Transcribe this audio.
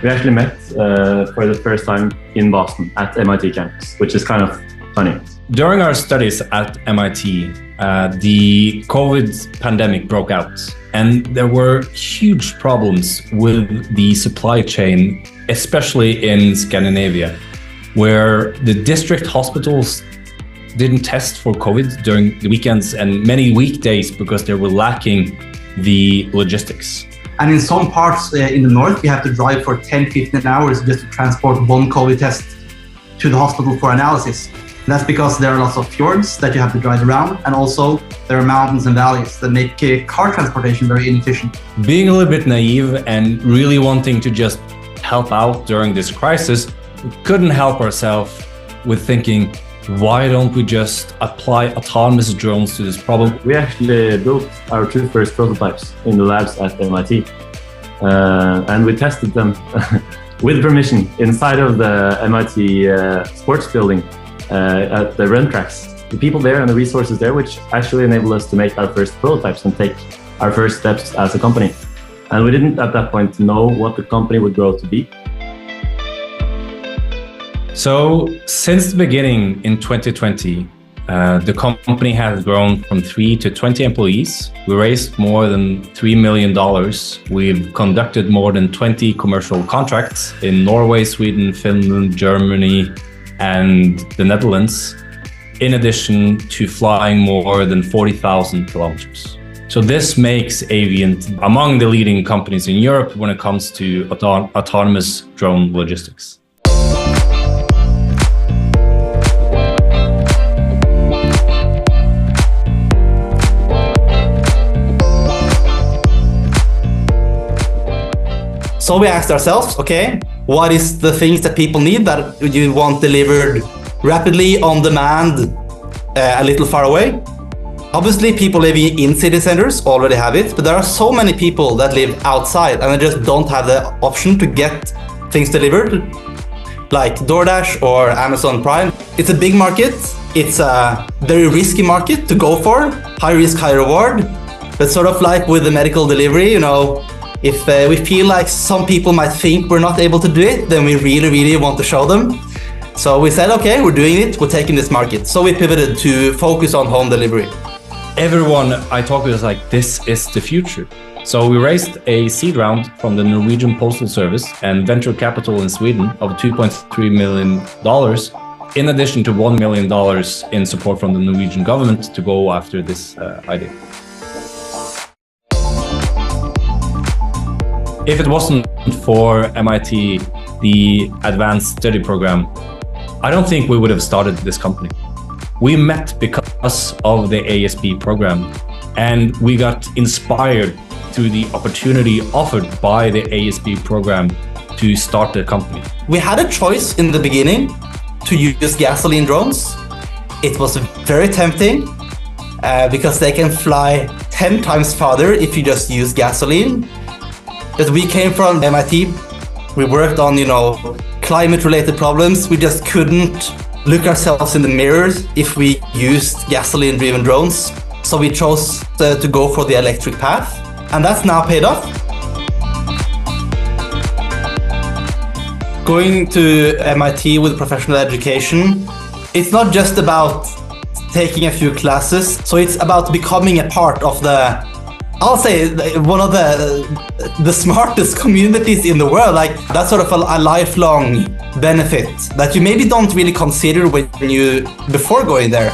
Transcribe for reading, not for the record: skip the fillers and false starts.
We actually met for the first time in Boston at MIT campus, which is kind of funny. During our studies at MIT, the COVID pandemic broke out, and there were huge problems with the supply chain, especially in Scandinavia, where the district hospitals didn't test for COVID during the weekends and many weekdays because they were lacking the logistics. And in some parts in the north, we have to drive for 10-15 hours just to transport one COVID test to the hospital for analysis. And that's because there are lots of fjords that you have to drive around, and also there are mountains and valleys that make car transportation very inefficient. Being a little bit naive and really wanting to just help out during this crisis, we couldn't help ourselves with thinking, why don't we just apply autonomous drones to this problem? We actually built our two first prototypes in the labs at MIT, and we tested them with permission inside of the MIT sports building at the run tracks. The people there and the resources there, which actually enabled us to make our first prototypes and take our first steps as a company. And we didn't at that point know what the company would grow to be. So since the beginning in 2020, the company has grown from 3 to 20 employees. We raised more than $3 million. We've conducted more than 20 commercial contracts in Norway, Sweden, Finland, Germany, and the Netherlands, in addition to flying more than 40,000 kilometers. So this makes Aviant among the leading companies in Europe when it comes to autonomous drone logistics. So we asked ourselves, okay, what is the things that people need that you want delivered rapidly, on demand, a little far away? Obviously, people living in city centers already have it, but there are so many people that live outside and they just don't have the option to get things delivered, like DoorDash or Amazon Prime. It's a big market. It's a very risky market to go for, high risk, high reward. But sort of like with the medical delivery, you know, if we feel like some people might think we're not able to do it, then we really, really want to show them. So we said, okay, we're doing it, we're taking this market. So we pivoted to focus on home delivery. Everyone I talk to is like, this is the future. So we raised a seed round from the Norwegian Postal Service and venture capital in Sweden of $2.3 million, in addition to $1 million in support from the Norwegian government to go after this idea. If it wasn't for MIT, the Advanced Study program, I don't think we would have started this company. We met because of the ASP program, and we got inspired through the opportunity offered by the ASP program to start the company. We had a choice in the beginning to use gasoline drones. It was very tempting because they can fly 10 times farther if you just use gasoline. But we came from MIT, we worked on, climate-related problems. We just couldn't look ourselves in the mirrors if we used gasoline-driven drones. So we chose to go for the electric path, and that's now paid off. Going to MIT with professional education, it's not just about taking a few classes. So it's about becoming a part of I'll say one of the smartest communities in the world. Like, that's sort of a lifelong benefit that you maybe don't really consider before going there.